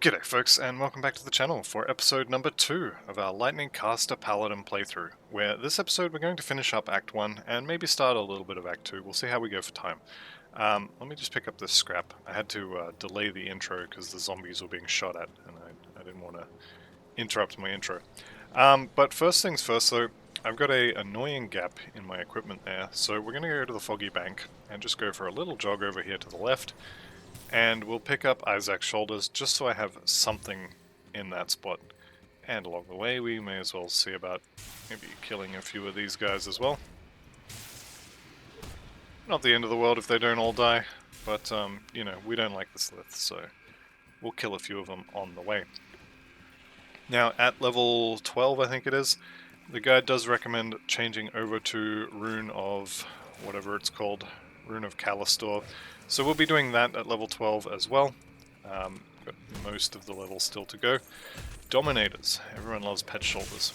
G'day folks, and welcome back to the channel for episode number 2 of our Lightning Caster Paladin playthrough, where this episode we're going to finish up Act 1 and maybe start a little bit of Act 2. We'll see how we go for time. Let me just pick up this scrap. I had to delay the intro because the zombies were being shot at, and I didn't want to interrupt my intro. But first things first though, I've got a annoying gap in my equipment there, so we're going to go to the Foggy Bank and just go for a little jog over here to the left. And we'll pick up Isaac's shoulders just so I have something in that spot. And along the way we may as well see about maybe killing a few of these guys as well. Not the end of the world if they don't all die, but you know, we don't like the sliths, so we'll kill a few of them on the way. Now at level 12 I think it is, the guide does recommend changing over to Rune of whatever it's called, Rune of Kalastor. So we'll be doing that at level 12 as well. Got most of the levels still to go. Dominators. Everyone loves pet shoulders.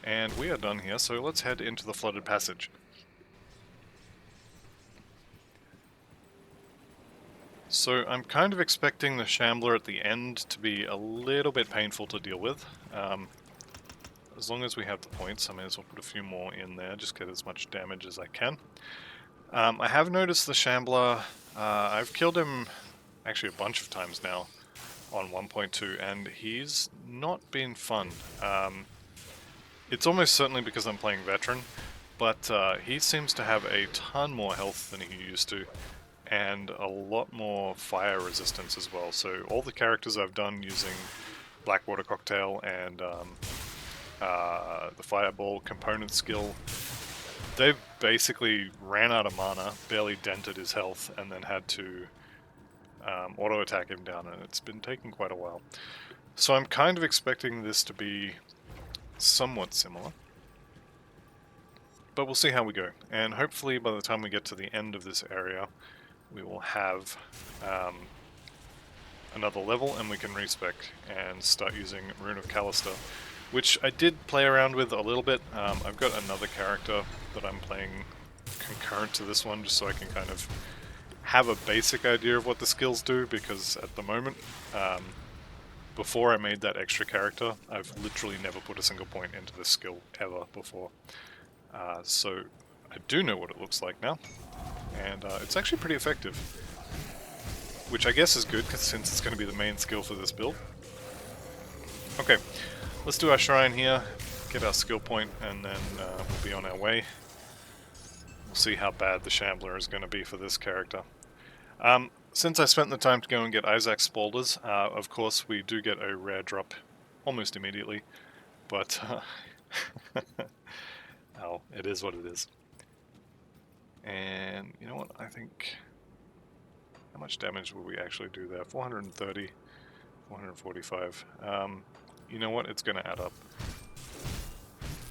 And we are done here, so let's head into the flooded passage. So I'm kind of expecting the Shambler at the end to be a little bit painful to deal with. As long as we have the points, I may as well put a few more in there, just get as much damage as I can. I have noticed the Shambler, I've killed him actually a bunch of times now on 1.2, and he's not been fun. It's almost certainly because I'm playing Veteran, but he seems to have a ton more health than he used to, and a lot more fire resistance as well. So all the characters I've done using Blackwater Cocktail and the Fireball component skill, they've basically ran out of mana, barely dented his health, and then had to auto-attack him down, and it's been taking quite a while. So I'm kind of expecting this to be somewhat similar. But we'll see how we go, and hopefully by the time we get to the end of this area, we will have another level, and we can respec and start using Rune of Kalastor, which I did play around with a little bit. I've got another character that I'm playing concurrent to this one, just so I can kind of have a basic idea of what the skills do, because at the moment, before I made that extra character, I've literally never put a single point into this skill ever before. So I do know what it looks like now, and it's actually pretty effective, which I guess is good, since it's going to be the main skill for this build. Okay. Let's do our shrine here, get our skill point, and then we'll be on our way. We'll see how bad the Shambler is going to be for this character. Since I spent the time to go and get Isaac's Spaulders, of course we do get a rare drop almost immediately, but oh, it is what it is. And you know what, I think, how much damage will we actually do there? 430, 445. You know what, it's going to add up.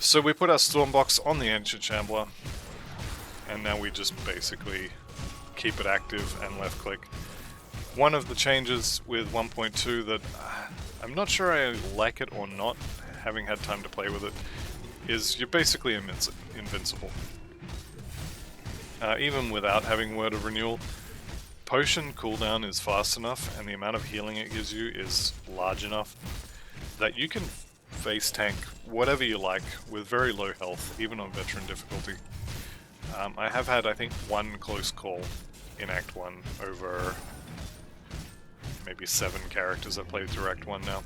So we put our Stormbox on the Ancient Shambler, and now we just basically keep it active and left click. One of the changes with 1.2 that I'm not sure I like it or not, having had time to play with it, is you're basically invincible. Even without having Word of Renewal, potion cooldown is fast enough, and the amount of healing it gives you is large enough that you can face tank whatever you like with very low health, even on Veteran difficulty. I have had, I think, one close call in Act 1 over maybe 7 characters I've played through Act 1 now.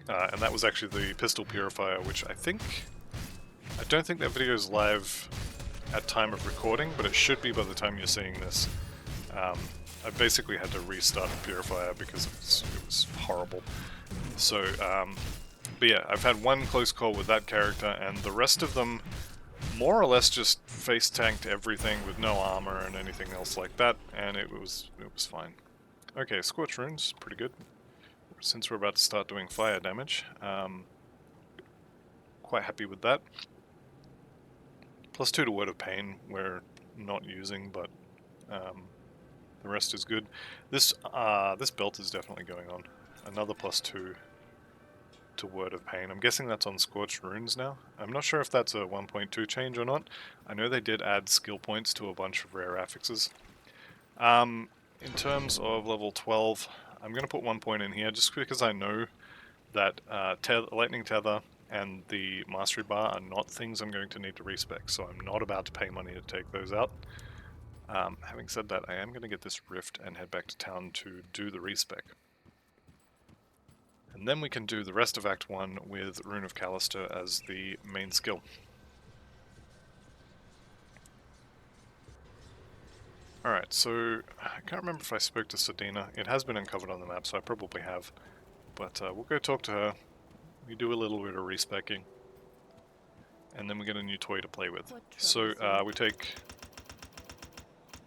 And that was actually the Pistol Purifier, which I don't think that video is live at time of recording, but it should be by the time you're seeing this. I basically had to restart the Purifier because it was horrible. So, but yeah, I've had one close call with that character, and the rest of them more or less just face tanked everything with no armor and anything else like that, and it was fine. Okay, Scorch Runes, pretty good. Since we're about to start doing fire damage, quite happy with that. +2 to Word of Pain we're not using, but the rest is good. This belt is definitely going on. Another +2 to Word of Pain. I'm guessing that's on Scorched Runes now. I'm not sure if that's a 1.2 change or not. I know they did add skill points to a bunch of rare affixes. In terms of level 12, I'm going to put 1 point in here just because I know that lightning tether and the mastery bar are not things I'm going to need to respec, so I'm not about to pay money to take those out. Having said that, I am going to get this rift and head back to town to do the respec. And then we can do the rest of Act 1 with Rune of Kalastor as the main skill. Alright, so I can't remember if I spoke to Sedina. It has been uncovered on the map, so I probably have. But we'll go talk to her. We do a little bit of respecking. And then we get a new toy to play with. So we take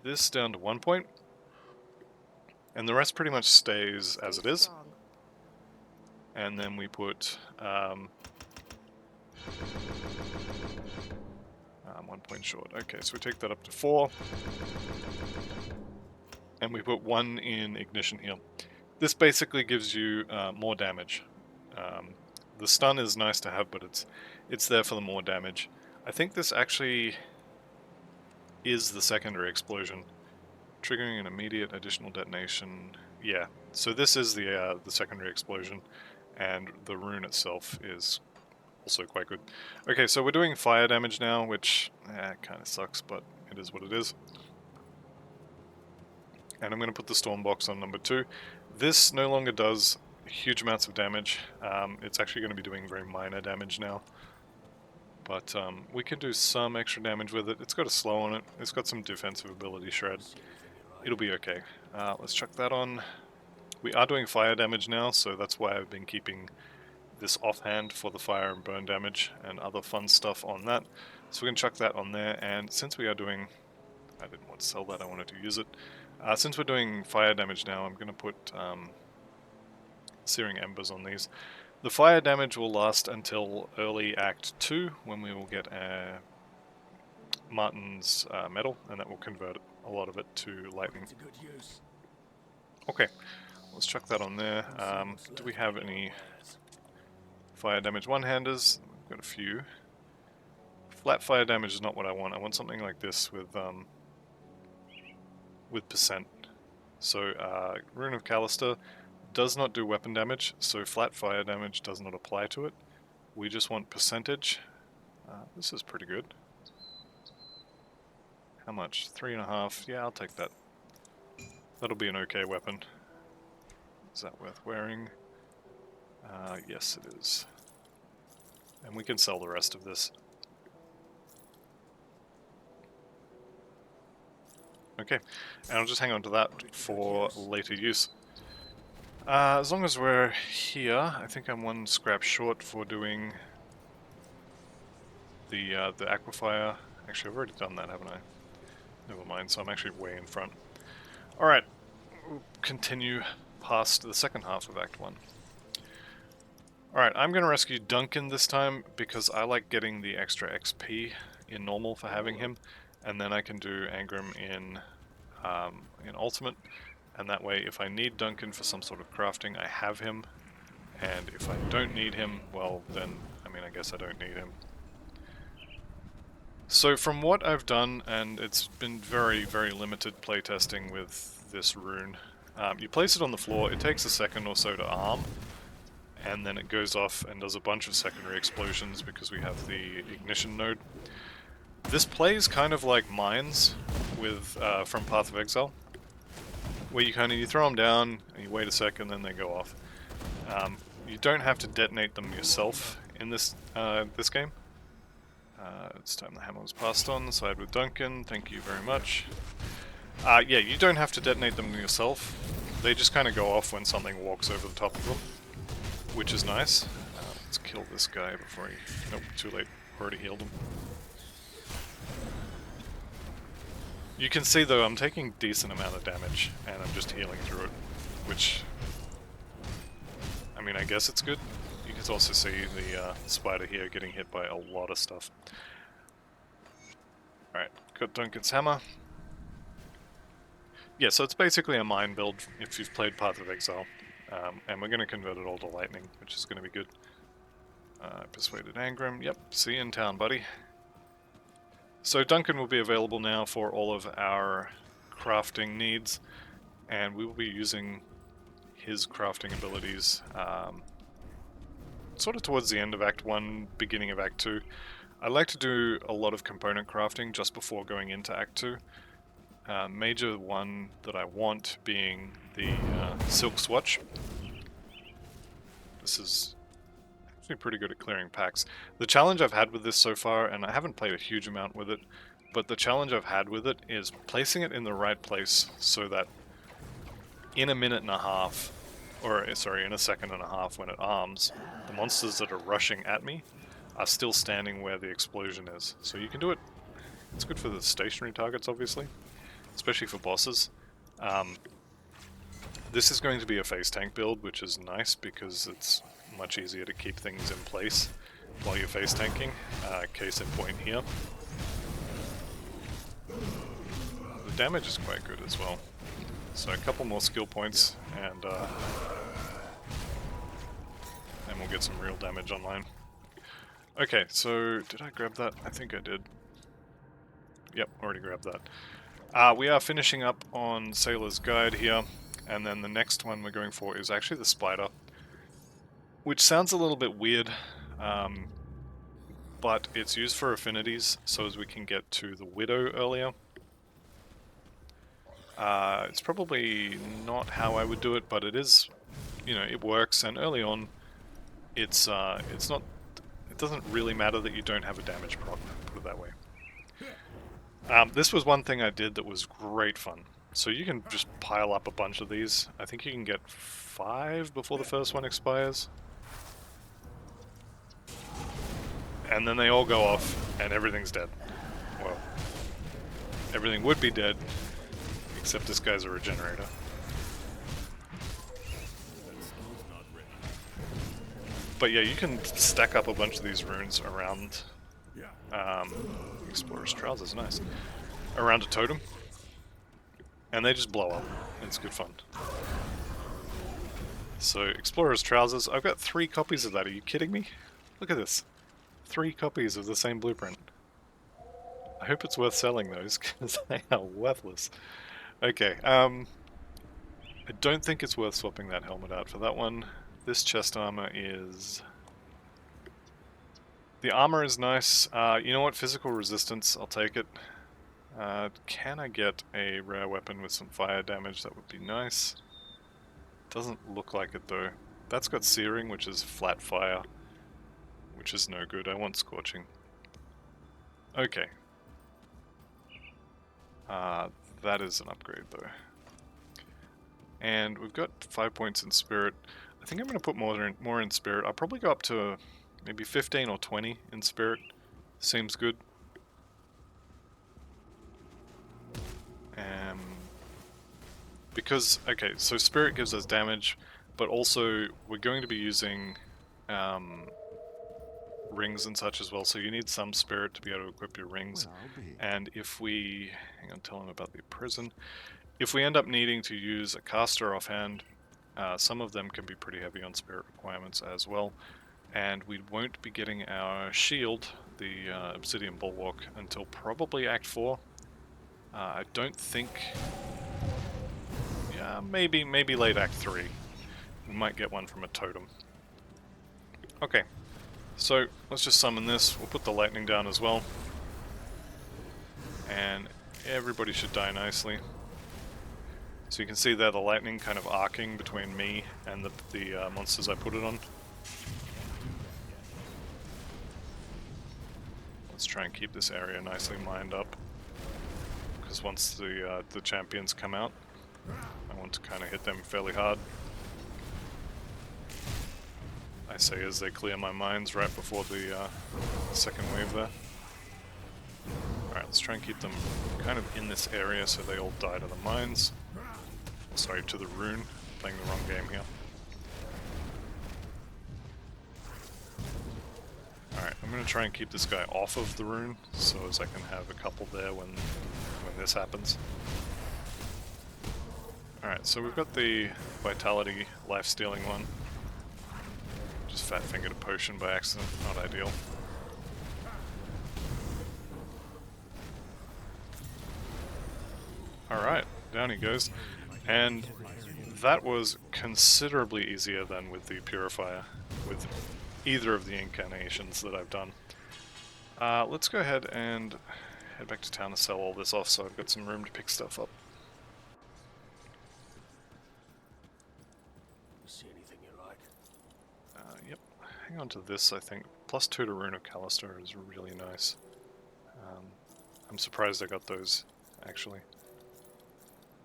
this down to 1 point. And the rest pretty much stays as it is. And then we put 1 point short. Okay, so we take that up to 4. And we put 1 in ignition heal. This basically gives you more damage. The stun is nice to have, but it's there for the more damage. I think this actually is the secondary explosion, triggering an immediate additional detonation. Yeah, so this is the secondary explosion, and the rune itself is also quite good. Okay, so we're doing fire damage now, which kind of sucks, but it is what it is. And I'm going to put the storm box on number 2. This no longer does huge amounts of damage. It's actually going to be doing very minor damage now. But we can do some extra damage with it. It's got a slow on it. It's got some defensive ability shred. It'll be okay. Let's chuck that on. We are doing fire damage now, so that's why I've been keeping this offhand for the fire and burn damage and other fun stuff on that. So we can chuck that on there, and since we are doing... I didn't want to sell that, I wanted to use it. Since we're doing fire damage now, I'm going to put Searing Embers on these. The fire damage will last until early Act 2, when we will get Martin's metal, and that will convert a lot of it to lightning. Okay, let's chuck that on there. Do we have any fire damage one-handers? We've got a few. Flat fire damage is not what I want. I want something like this with percent. So Rune of Kalastor does not do weapon damage, so flat fire damage does not apply to it. We just want percentage. This is pretty good. How much? 3.5. Yeah, I'll take that. That'll be an okay weapon. Is that worth wearing? Yes, it is. And we can sell the rest of this. Okay, and I'll just hang on to that for later use. As long as we're here, I think I'm 1 scrap short for doing the Aquifer. Actually, I've already done that, haven't I? Never mind, so I'm actually way in front. Alright, we'll continue past the second half of Act 1. Alright, I'm going to rescue Duncan this time because I like getting the extra XP in normal for having him, and then I can do Angram in Ultimate, and that way if I need Duncan for some sort of crafting, I have him, and if I don't need him, well then, I mean, I guess I don't need him. So from what I've done, and it's been very, very limited playtesting with this rune, you place it on the floor, it takes a second or so to arm, and then it goes off and does a bunch of secondary explosions because we have the ignition node. This plays kind of like mines with from Path of Exile, where you throw them down, and you wait a second, then they go off. You don't have to detonate them yourself in this this game. It's time the hammer was passed on. Side with Duncan, thank you very much. Yeah, you don't have to detonate them yourself. They just kind of go off when something walks over the top of them, which is nice. Let's kill this guy before he... Nope, too late. Already healed him. You can see though, I'm taking decent amount of damage, and I'm just healing through it, which... I mean, I guess it's good. You can also see the spider here getting hit by a lot of stuff. Alright, got Duncan's hammer. Yeah, so it's basically a mine build if you've played Path of Exile. And we're going to convert it all to lightning, which is going to be good. Persuaded Angram. Yep, see you in town, buddy. So Duncan will be available now for all of our crafting needs, and we will be using his crafting abilities sort of towards the end of Act 1, beginning of Act 2. I like to do a lot of component crafting just before going into Act 2. Major one that I want being the Silk Swatch. This is actually pretty good at clearing packs. The challenge I've had with this so far, and I haven't played a huge amount with it, but the challenge I've had with it is placing it in the right place so that in a minute and a half, or sorry, in a second and a half when it arms, the monsters that are rushing at me are still standing where the explosion is. So you can do it. It's good for the stationary targets, obviously, especially for bosses. This is going to be a face tank build, which is nice because it's much easier to keep things in place while you're face tanking. Case in point here. The damage is quite good as well. So a couple more skill points and we'll get some real damage online. Okay, so did I grab that? I think I did. Yep, already grabbed that. We are finishing up on Sailor's Guide here, and then the next one we're going for is actually the Spider, which sounds a little bit weird, but it's used for affinities, so as we can get to the Widow earlier. It's probably not how I would do it, but it is, you know, it works, and early on, it's not, it doesn't really matter that you don't have a damage proc, put it that way. This was one thing I did that was great fun. So you can just pile up a bunch of these. I think you can get 5 before the first one expires. And then they all go off, and everything's dead. Well, everything would be dead, except this guy's a regenerator. But yeah, you can stack up a bunch of these runes around Explorer's Trousers, nice. Around a totem. And they just blow up. It's good fun. So, Explorer's Trousers, I've got 3 copies of that, are you kidding me? Look at this. 3 copies of the same blueprint. I hope it's worth selling those, because they are worthless. Okay, I don't think it's worth swapping that helmet out for that one. This chest armor is... The armor is nice. You know what? Physical resistance, I'll take it. Can I get a rare weapon with some fire damage? That would be nice. Doesn't look like it though. That's got searing, which is flat fire, which is no good. I want scorching. Okay. That is an upgrade though. And we've got 5 points in spirit. I think I'm going to put more in spirit. I'll probably go up to maybe 15 or 20 in spirit. Seems good. Because, okay, so spirit gives us damage, but also we're going to be using rings and such as well, so you need some spirit to be able to equip your rings. And if we, hang on, tell him about the prison. If we end up needing to use a caster offhand, some of them can be pretty heavy on spirit requirements as well. And we won't be getting our shield, the Obsidian Bulwark, until probably Act 4. I don't think... Yeah, maybe late Act 3. We might get one from a totem. Okay, so let's just summon this. We'll put the lightning down as well. And everybody should die nicely. So you can see there the lightning kind of arcing between me and the monsters I put it on. Let's try and keep this area nicely mined up, because once the champions come out, I want to kind of hit them fairly hard. I say as they clear my mines right before the second wave there. Alright, let's try and keep them kind of in this area so they all die to the mines. Sorry, to the rune. Playing the wrong game here. Alright, I'm going to try and keep this guy off of the rune, so as I can have a couple there when this happens. Alright, so we've got the Vitality life-stealing one. Just fat-fingered a potion by accident, not ideal. Alright, down he goes. And that was considerably easier than with the Purifier, with either of the incarnations that I've done. Let's go ahead and head back to town to sell all this off so I've got some room to pick stuff up. See anything you like? Yep, hang on to this, I think. +2 to Rune of Kalastor is really nice. I'm surprised I got those, actually.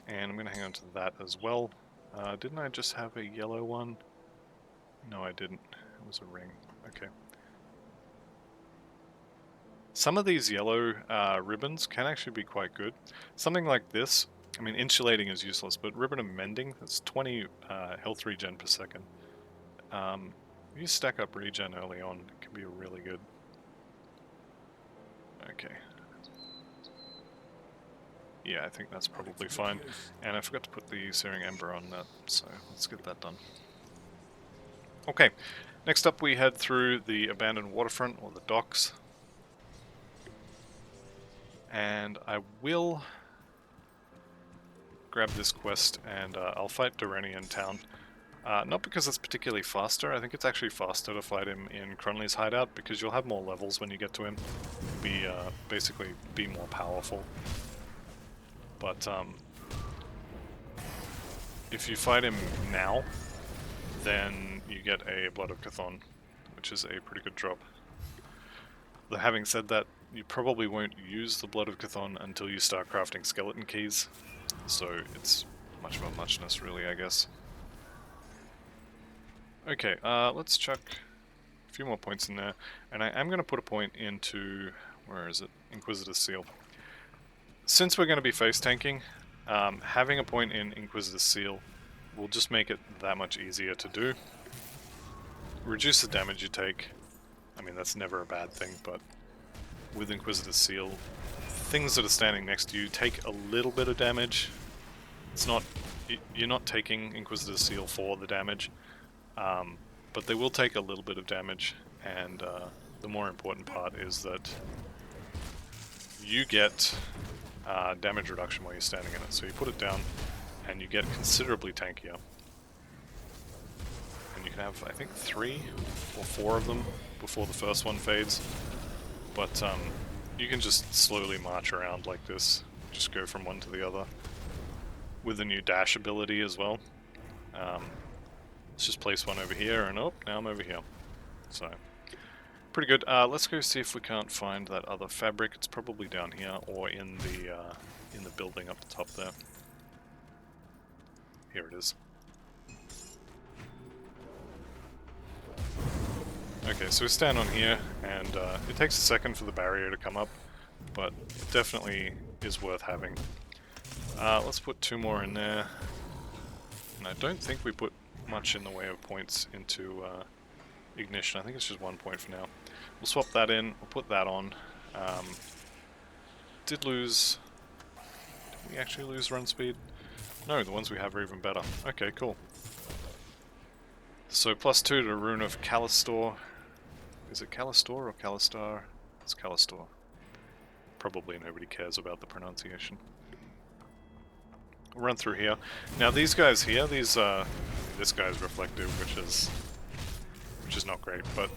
And I'm going to hang on to that as well. Didn't I just have a yellow one? No, I didn't. It was a ring. Okay. Some of these yellow ribbons can actually be quite good. Something like this, I mean, insulating is useless, but Ribbon of Mending, that's 20 health regen per second. If you stack up regen early on, it can be really good. Okay. Yeah, I think that's probably fine. And I forgot to put the Searing Ember on that, so let's get that done. Okay, next up we head through the abandoned waterfront, or the docks. And I will grab this quest and I'll fight Doreni in town. Not because it's particularly faster, I think it's actually faster to fight him in Crunley's hideout because you'll have more levels when you get to him. Basically be more powerful. But if you fight him now, then you get a Blood of Chthon, which is a pretty good drop. Though having said that, you probably won't use the Blood of Chthon until you start crafting skeleton keys, so it's much of a muchness really, I guess. Okay, let's chuck a few more points in there, and I am going to put a point into, where is it, Inquisitor's Seal. Since we're going to be face tanking, having a point in Inquisitor's Seal will just make it that much easier to do. Reduce the damage you take. I mean, that's never a bad thing, but with Inquisitor's Seal, things that are standing next to you take a little bit of damage. It's not, you're not taking Inquisitor's Seal for the damage, but they will take a little bit of damage, and the more important part is that you get damage reduction while you're standing in it. So you put it down, and you get considerably tankier. And you can have, I think, 3 or 4 of them before the first one fades. But you can just slowly march around like this, just go from one to the other. With the new dash ability as well. Let's just place one over here, and oh, now I'm over here. So, pretty good. Let's go see if we can't find that other fabric. It's probably down here, or in the building up the top there. Here it is. Okay, so we stand on here, and it takes a second for the barrier to come up, but it definitely is worth having. Let's put 2 more in there, and I don't think we put much in the way of points into ignition. I think it's just 1 point for now. We'll swap that in, we'll put that on. Did we actually lose run speed? No, the ones we have are even better. Okay, cool. So +2 to Rune of Kalastor. Is it Kalastor or Kalastar? It's Kalastor. Probably nobody cares about the pronunciation. We'll run through here. Now these guys here, this guy's reflective, which is not great, but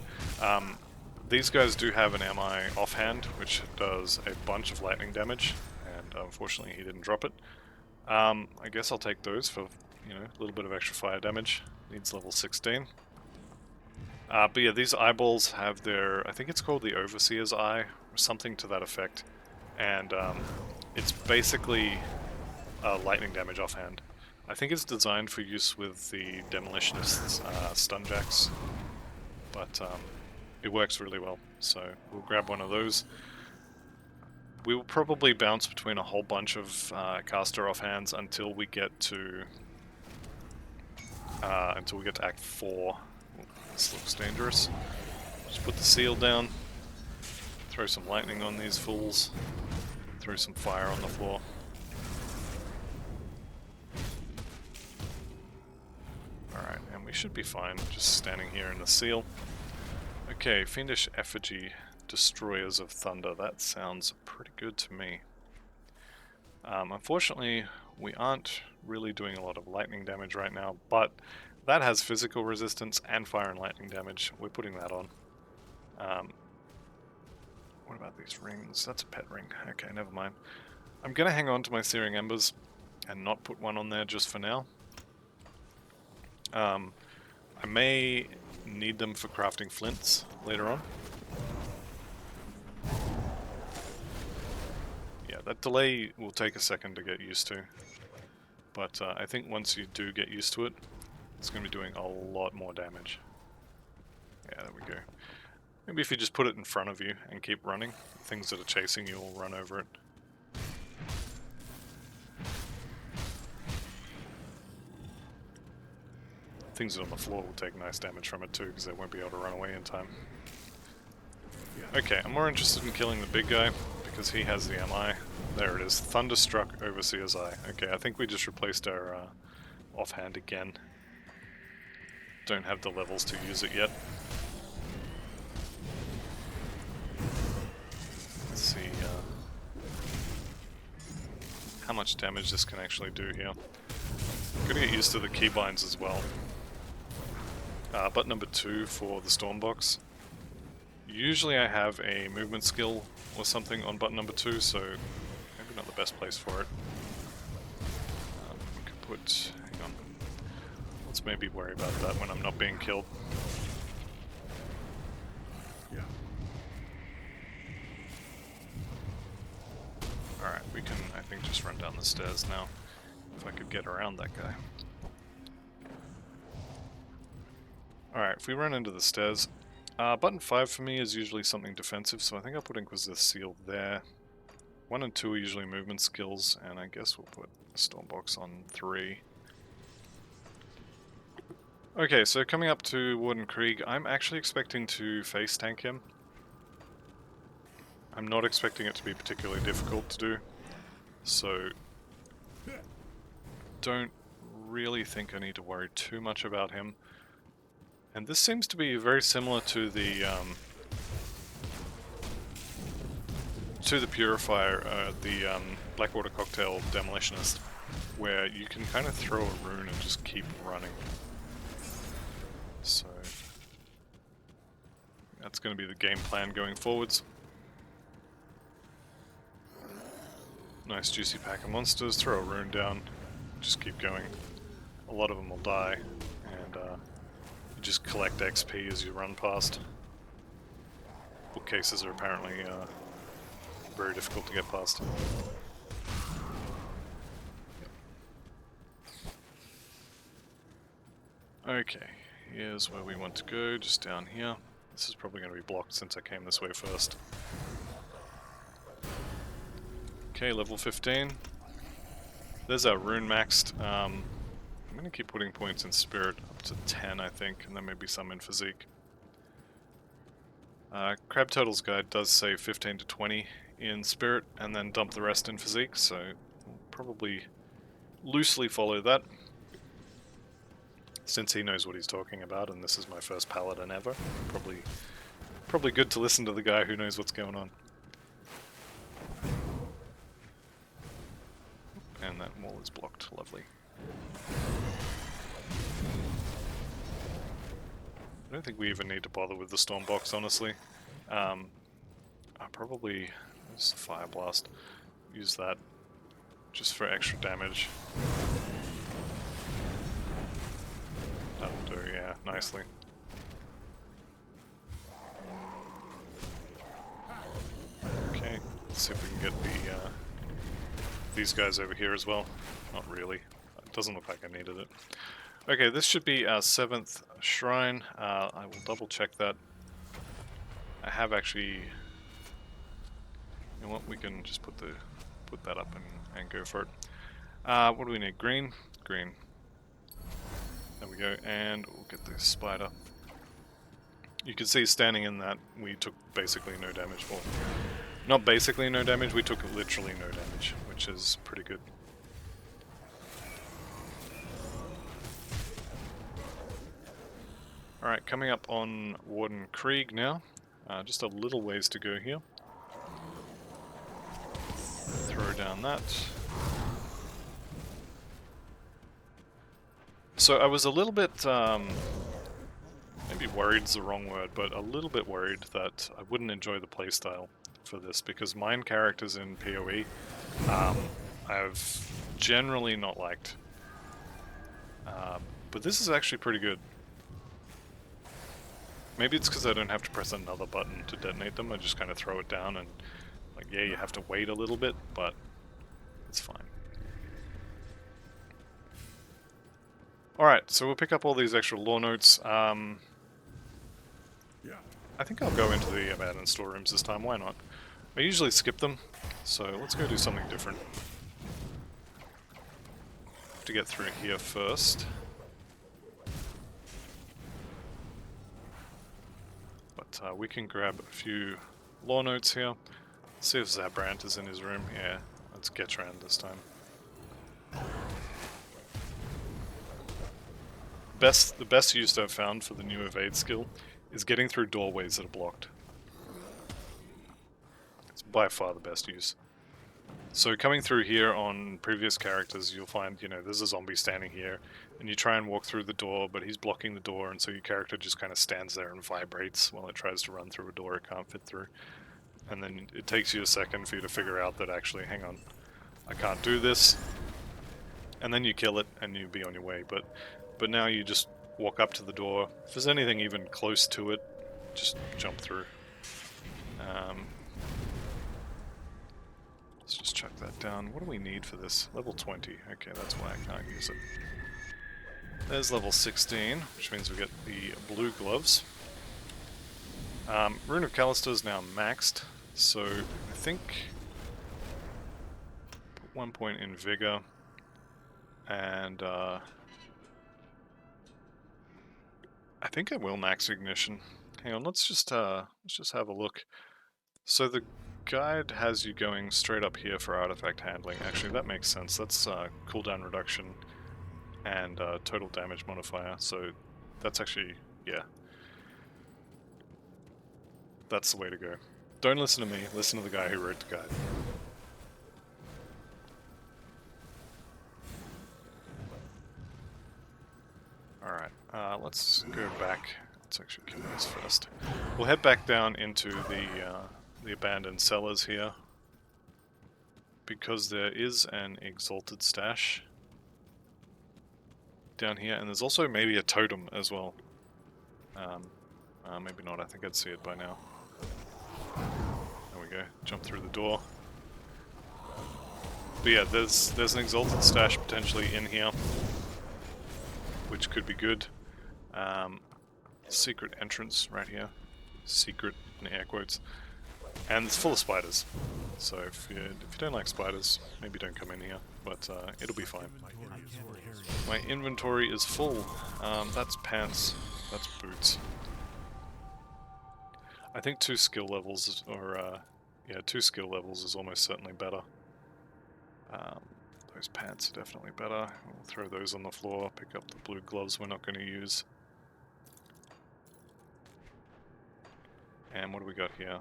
these guys do have an MI offhand, which does a bunch of lightning damage, and unfortunately he didn't drop it. I guess I'll take those for, you know, a little bit of extra fire damage. Needs level 16. But yeah, these eyeballs have their, I think it's called the Overseer's Eye, or something to that effect. And it's basically lightning damage offhand. I think it's designed for use with the Demolitionists' stunjacks, but it works really well. So we'll grab one of those. We will probably bounce between a whole bunch of caster offhands until we get to Act 4. Ooh, this looks dangerous. Just put the seal down, throw some lightning on these fools, throw some fire on the floor. Alright, and we should be fine just standing here in the seal. Okay, Fiendish Effigy, Destroyers of Thunder. That sounds pretty good to me. Unfortunately, we aren't really doing a lot of lightning damage right now, but that has physical resistance and fire and lightning damage. We're putting that on. What about these rings? That's a pet ring. Okay, never mind. I'm going to hang on to my Searing Embers and not put one on there just for now. I may need them for crafting flints later on. Yeah, that delay will take a second to get used to. But I think once you do get used to it, it's going to be doing a lot more damage. Yeah, there we go. Maybe if you just put it in front of you and keep running, things that are chasing you will run over it. Things that are on the floor will take nice damage from it too, because they won't be able to run away in time. Okay, I'm more interested in killing the big guy, because he has the MI. There it is, Thunderstruck Overseer's Eye. Okay, I think we just replaced our offhand again. Don't have the levels to use it yet. Let's see how much damage this can actually do here. Gotta get used to the keybinds as well. Button number 2 for the Stormbox. Usually I have a movement skill or something on button number 2, so maybe not the best place for it. We could put... hang on. Let's maybe worry about that when I'm not being killed. Yeah. Alright, we can, I think, just run down the stairs now. If I could get around that guy. Alright, if we run into the stairs, button 5 for me is usually something defensive, so I think I'll put Inquisitor Seal there. 1 and 2 are usually movement skills, and I guess we'll put a Stormbox on 3. Okay, so coming up to Warden Krieg, I'm actually expecting to face tank him. I'm not expecting it to be particularly difficult to do, so don't really think I need to worry too much about him. And this seems to be very similar to the Purifier, the Blackwater Cocktail Demolitionist, where you can kind of throw a rune and just keep running. So that's going to be the game plan going forwards. Nice juicy pack of monsters, throw a rune down, just keep going. A lot of them will die, and you just collect XP as you run past. Bookcases are apparently very difficult to get past. Okay, here's where we want to go, just down here. This is probably going to be blocked since I came this way first. Okay, level 15. There's our rune maxed. I'm going to keep putting points in spirit up to 10, I think, and then maybe some in physique. Crab Turtle's Guide does say 15 to 20 in spirit, and then dump the rest in physique, so we'll probably loosely follow that. Since he knows what he's talking about, and this is my first Paladin ever, probably good to listen to the guy who knows what's going on. And that wall is blocked, lovely. I don't think we even need to bother with the Stormbox, honestly. I'll probably use the Fire Blast, use that just for extra damage. That'll do, yeah, nicely. Okay, let's see if we can get these guys over here as well. Not really. It doesn't look like I needed it. Okay, this should be our 7th shrine. I will double check that. I have actually... You know what, we can just put that up and go for it. What do we need? Green? Green. There we go, and we'll get the spider. You can see standing in that, we took basically no damage. Well, not basically no damage, we took literally no damage, which is pretty good. Alright, coming up on Warden Krieg now. Just a little ways to go here. Throw down that. So I was a little bit, maybe worried's the wrong word, but a little bit worried that I wouldn't enjoy the playstyle for this, because mine characters in PoE, I've generally not liked. But this is actually pretty good. Maybe it's because I don't have to press another button to detonate them, I just kind of throw it down and, like, yeah, you have to wait a little bit, but it's fine. Alright, so we'll pick up all these extra lore notes. I think I'll go into the abandoned storerooms this time, why not? I usually skip them, so let's go do something different. Have to get through here first. But we can grab a few lore notes here. See if Zabrant is in his room. Yeah, let's get around this time. The best use I've found for the new evade skill is getting through doorways that are blocked. It's by far the best use. So coming through here on previous characters, you'll find, you know, there's a zombie standing here, and you try and walk through the door, but he's blocking the door, and so your character just kind of stands there and vibrates while it tries to run through a door it can't fit through. And then it takes you a second for you to figure out that actually, hang on, I can't do this. And then you kill it, and you be on your way. But now you just walk up to the door. If there's anything even close to it, just jump through. Let's just chuck that down. What do we need for this? Level 20. Okay, that's why I can't use it. There's level 16, which means we get the blue gloves. Rune of Kalastor is now maxed, so I think put 1 point in vigor, and I think I will max ignition. Hang on, let's just have a look. So the guide has you going straight up here for artifact handling. Actually, that makes sense. That's cooldown reduction and total damage modifier. So that's actually, yeah, that's the way to go. Don't listen to me. Listen to the guy who wrote the guide. Alright, let's go back. Let's actually kill this first. We'll head back down into the abandoned cellars here, because there is an exalted stash down here, and there's also maybe a totem as well. Maybe not, I think I'd see it by now. There we go, jump through the door. But yeah, there's an exalted stash potentially in here, which could be good. Secret entrance right here. Secret in air quotes. And it's full of spiders. So if you don't like spiders, maybe don't come in here, but it'll be fine. My inventory is full. That's pants. That's boots. I think 2 skill levels, or yeah, 2 skill levels is almost certainly better. Those pants are definitely better. We'll throw those on the floor, pick up the blue gloves we're not going to use. And what do we got here?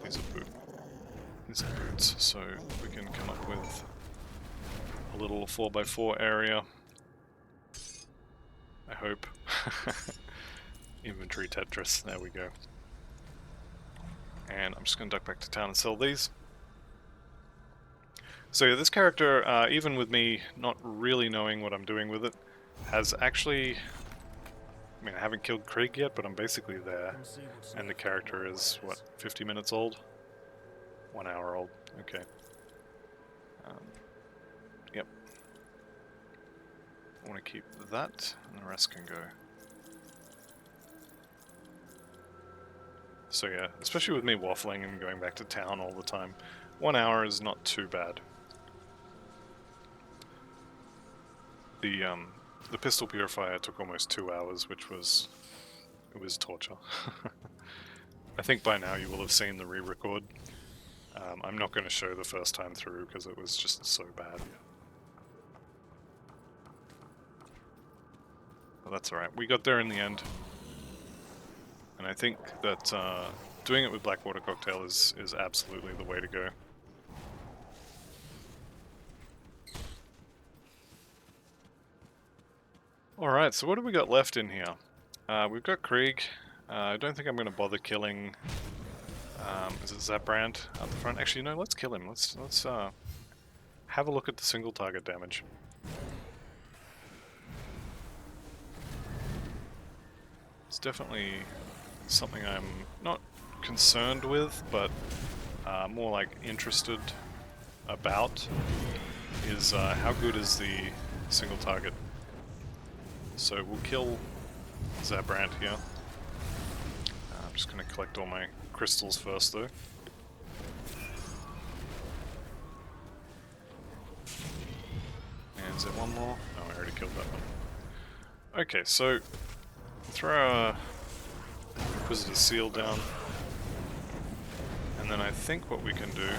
These are boots, so we can come up with a little 4x4 area. I hope. Inventory Tetris, there we go. And I'm just going to duck back to town and sell these. So yeah, this character, even with me not really knowing what I'm doing with it, has actually... I mean, I haven't killed Krieg yet, but I'm basically there. And the character is, what, 50 minutes old? 1 hour old. Okay. Yep. I want to keep that, and the rest can go. So yeah, especially with me waffling and going back to town all the time, 1 hour is not too bad. The pistol purifier took almost 2 hours, which was... it was torture. I think by now you will have seen the re-record. I'm not going to show the first time through because it was just so bad. But that's alright, we got there in the end. And I think that doing it with Blackwater Cocktail is absolutely the way to go. Alright, so what have we got left in here? We've got Krieg. I don't think I'm going to bother killing... is it Zabrand at the front? Actually, no, let's kill him. Let's have a look at the single target damage. It's definitely something I'm not concerned with, but more like interested about, is how good is the single target. So we'll kill Zabrand here. I'm just going to collect all my crystals first though. And is there one more? No, I already killed that one. Okay, so throw our Inquisitor Seal down. And then I think what we can do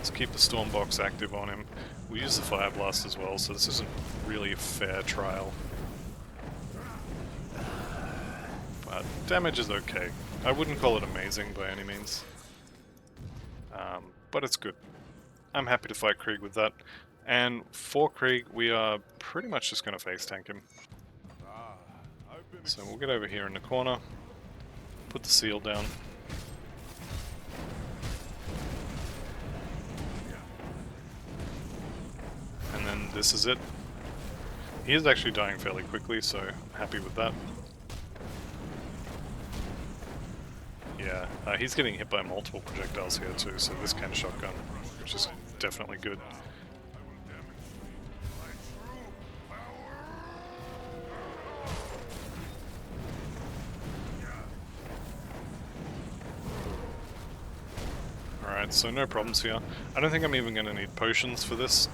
is keep the Storm Box active on him. We use the Fire Blast as well, so this isn't really a fair trial. But damage is okay. I wouldn't call it amazing by any means. But it's good. I'm happy to fight Krieg with that. And for Krieg, we are pretty much just going to face tank him. So we'll get over here in the corner, put the seal down. And then this is it. He is actually dying fairly quickly, so I'm happy with that. Yeah, he's getting hit by multiple projectiles here too, so this kind of shotgun, which is definitely good. Alright, so no problems here. I don't think I'm even going to need potions for this.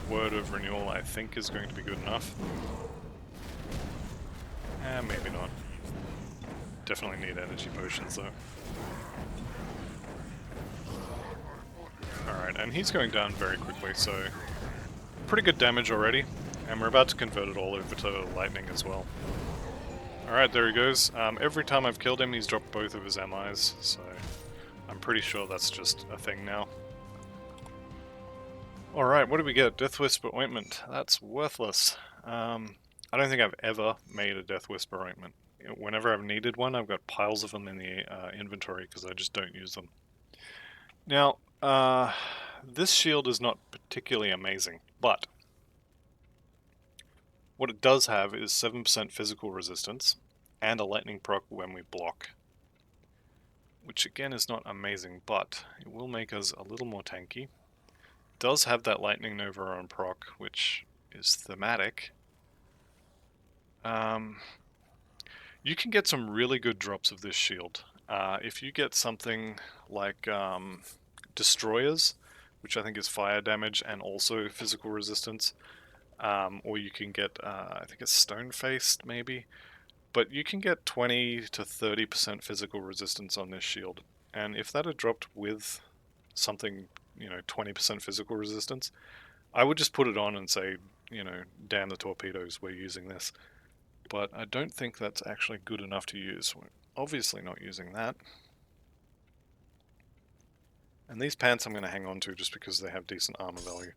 Word of Renewal I think is going to be good enough. Maybe not. Definitely need energy potions though. Alright, and he's going down very quickly, so pretty good damage already. And we're about to convert it all over to lightning as well. Alright, there he goes. Every time I've killed him, he's dropped both of his MIs, so I'm pretty sure that's just a thing now. Alright, what do we get? Death Whisper Ointment. That's worthless. I don't think I've ever made a Death Whisper Ointment. Whenever I've needed one, I've got piles of them in the inventory because I just don't use them. Now, this shield is not particularly amazing, but what it does have is 7% physical resistance and a lightning proc when we block. Which again is not amazing, but it will make us a little more tanky. It does have that lightning nova on proc, which is thematic. You can get some really good drops of this shield. If you get something like Destroyers, which I think is fire damage and also physical resistance, or you can get, I think it's Stone-Faced maybe, but you can get 20 to 30% physical resistance on this shield. And if that had dropped with something, 20% physical resistance, I would just put it on and say, damn the torpedoes, we're using this. But I don't think that's actually good enough to use. We're obviously not using that. And these pants I'm going to hang on to just because they have decent armor value.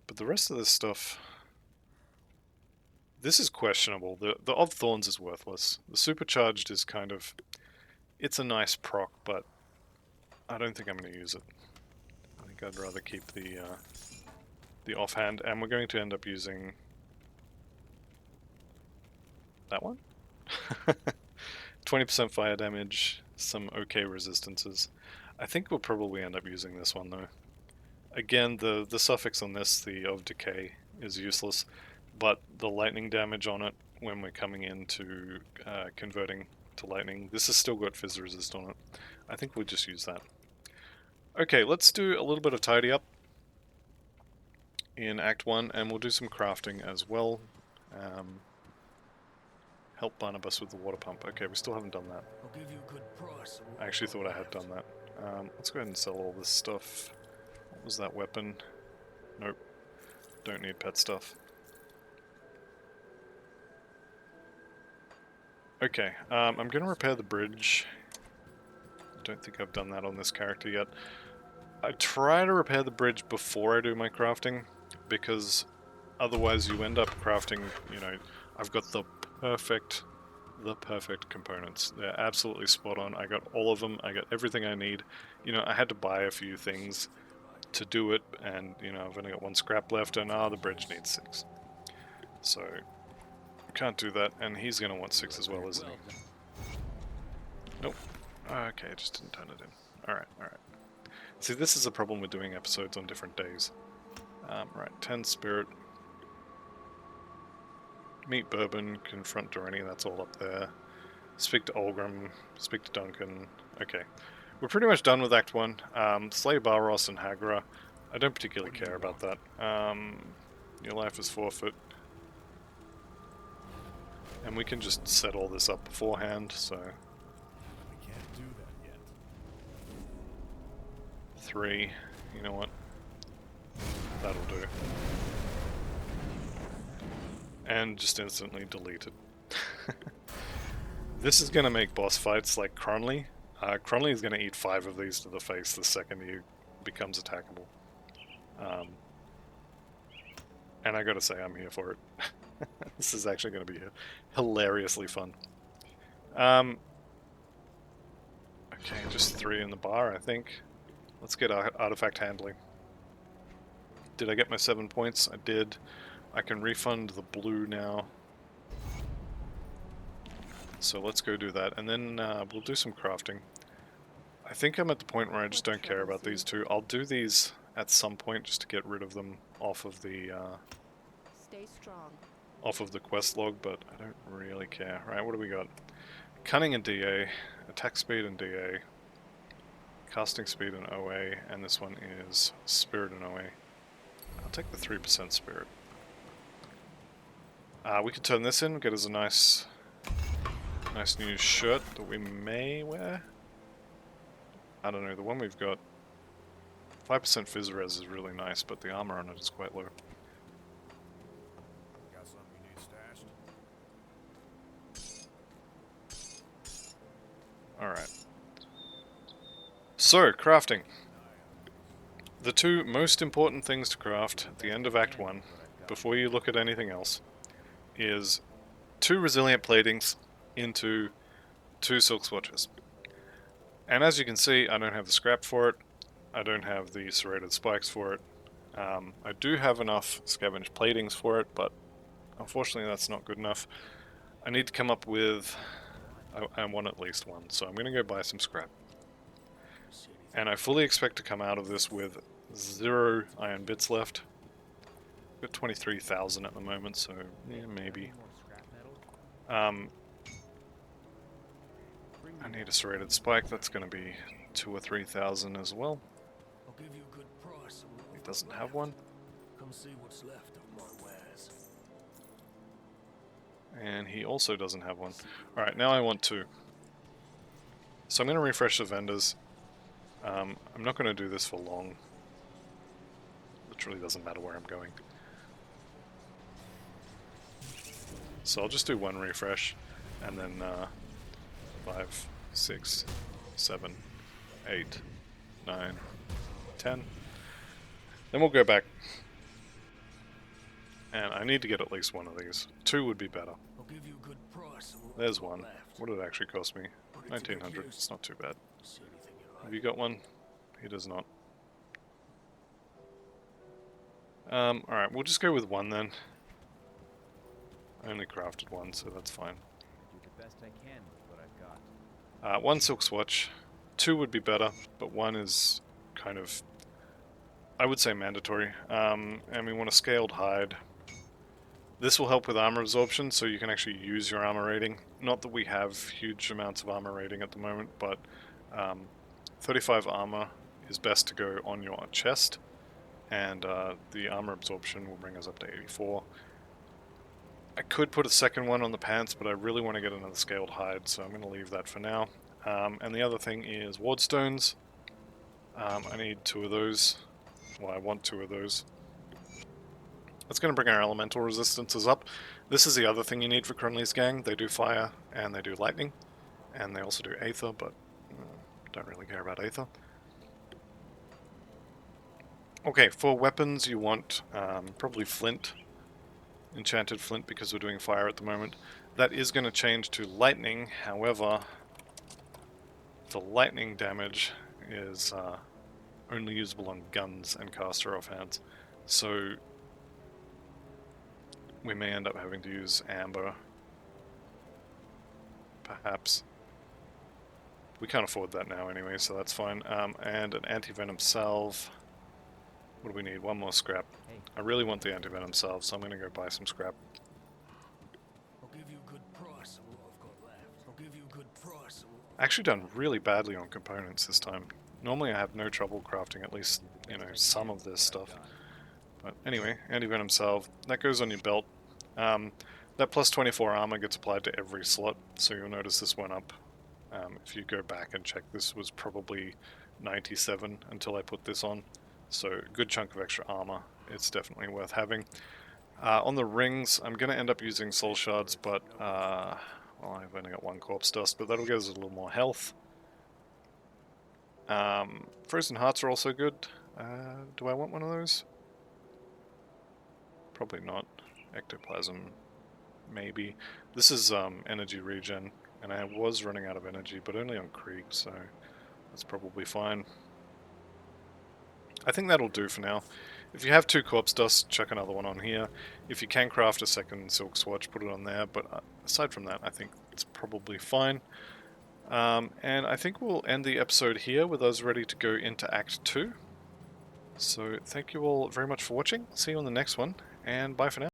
But the rest of this stuff... This is questionable. The Of Thorns is worthless. The Supercharged is kind of... It's a nice proc, but I don't think I'm going to use it. I think I'd rather keep the offhand, and we're going to end up using... that one? 20% fire damage, some okay resistances. I think we'll probably end up using this one though. Again, the suffix on this, the of decay, is useless, but the lightning damage on it when we're coming into converting to lightning, this has still got fizz resist on it. I think we'll just use that. Okay, let's do a little bit of tidy up in Act 1, and we'll do some crafting as well. Help Barnabas with the water pump. Okay, we still haven't done that. I'll give you a good price. I actually thought I had done that. Let's go ahead and sell all this stuff. What was that weapon? Nope. Don't need pet stuff. Okay, I'm going to repair the bridge. I don't think I've done that on this character yet. I try to repair the bridge before I do my crafting, because Otherwise, you end up crafting, you know, I've got the perfect components. They're absolutely spot on. I got all of them. I got everything I need. You know, I had to buy a few things to do it, and, you know, I've only got 1 scrap left, and the bridge needs 6. So, can't do that, and he's going to want 6 as well, isn't he? Nope. Okay, I just didn't turn it in. Alright, alright. See, this is a problem with doing episodes on different days. Right, 10 spirit. Meet Bourbon, confront Doreni, that's all up there. Speak to Olgrim, speak to Duncan. Okay. We're pretty much done with Act 1. Slay Balros and Hagra. I don't particularly care about that. Your life is forfeit. And we can just set all this up beforehand, so... We can't do that yet. 3. You know what? That'll do. And just instantly delete it. This is going to make boss fights like Cronley. Cronley is going to eat 5 of these to the face the second he becomes attackable. And I gotta say, I'm here for it. This is actually going to be hilariously fun. Okay, just 3 in the bar, I think. Let's get artifact handling. Did I get my 7 points? I did. I can refund the blue now. So let's go do that, and then we'll do some crafting. I think I'm at the point where I just don't care about these 2. I'll do these at some point just to get rid of them off of the Stay strong. Off of the quest log, but I don't really care. Right, what do we got? Cunning and DA, attack speed and DA, casting speed and OA, and this one is spirit and OA. I'll take the 3% spirit. We could turn this in, get us a nice new shirt that we may wear. I don't know, the one we've got, 5% fizz res is really nice, but the armor on it is quite low. Got something you need stashed? Alright. So, crafting. The 2 most important things to craft at the end of Act 1, before you look at anything else, is 2 resilient platings into 2 silk swatches. And as you can see, I don't have the scrap for it, I don't have the serrated spikes for it. I do have enough scavenged platings for it, but unfortunately that's not good enough. I need to come up with... I want at least 1, so I'm going to go buy some scrap. And I fully expect to come out of this with 0 iron bits left. I've got 23,000 at the moment, so yeah, maybe. I need a serrated spike, that's going to be 2 or 3,000 as well. I'll give you a good price. He doesn't have one. Come see what's left of my wares. And he also doesn't have one. Alright, now I want 2. So I'm going to refresh the vendors. I'm not going to do this for long. Literally doesn't matter where I'm going. So I'll just do 1 refresh, and then 5, 6, 7, 8, 9, 10. Then we'll go back. And I need to get at least 1 of these. 2 would be better. I'll give you a good price. There's 1. What did it actually cost me? 1900. It's not too bad. Have you got one? He does not. Alright, we'll just go with 1 then. I only crafted 1, so that's fine. Do the best I can with what I've got. 1 silk swatch. 2 would be better, but 1 is kind of, I would say, mandatory. And we want a scaled hide. This will help with armor absorption, so you can actually use your armor rating. Not that we have huge amounts of armor rating at the moment, but 35 armor is best to go on your chest, and the armor absorption will bring us up to 84. I could put a second one on the pants, but I really want to get another scaled hide, so I'm going to leave that for now. And the other thing is ward stones. I need 2 of those. Well, I want 2 of those. That's going to bring our elemental resistances up. This is the other thing you need for Crunley's gang. They do fire, and they do lightning, and they also do aether, but don't really care about aether. Okay, for weapons you want probably flint enchanted flint because we're doing fire at the moment. That is going to change to lightning, however, the lightning damage is only usable on guns and caster offhands. So we may end up having to use amber, perhaps. We can't afford that now anyway, so that's fine. And an anti-venom salve. What do we need? One more scrap. Hey. I really want the anti-venom salve, so I'm going to go buy some scrap. I'll give you a good price on what I've got left. I'll give you a good price on what... Actually done really badly on components this time. Normally I have no trouble crafting at least, you know, some of this stuff. But anyway, anti-venom salve. That goes on your belt. That plus 24 armor gets applied to every slot, so you'll notice this went up. If you go back and check, this was probably 97 until I put this on. So good chunk of extra armor. It's definitely worth having. On the rings, I'm going to end up using soul shards, but well, I've only got one corpse dust, but that'll give us a little more health. Frozen hearts are also good. Do I want one of those? Probably not. Ectoplasm, maybe. This is energy regen, and I was running out of energy, but only on Krieg, so that's probably fine. I think that'll do for now. If you have 2 corpse dust, chuck another one on here. If you can craft a second silk swatch, put it on there, but aside from that, I think it's probably fine. And I think we'll end the episode here with us ready to go into Act 2. So thank you all very much for watching. See you on the next one, and bye for now.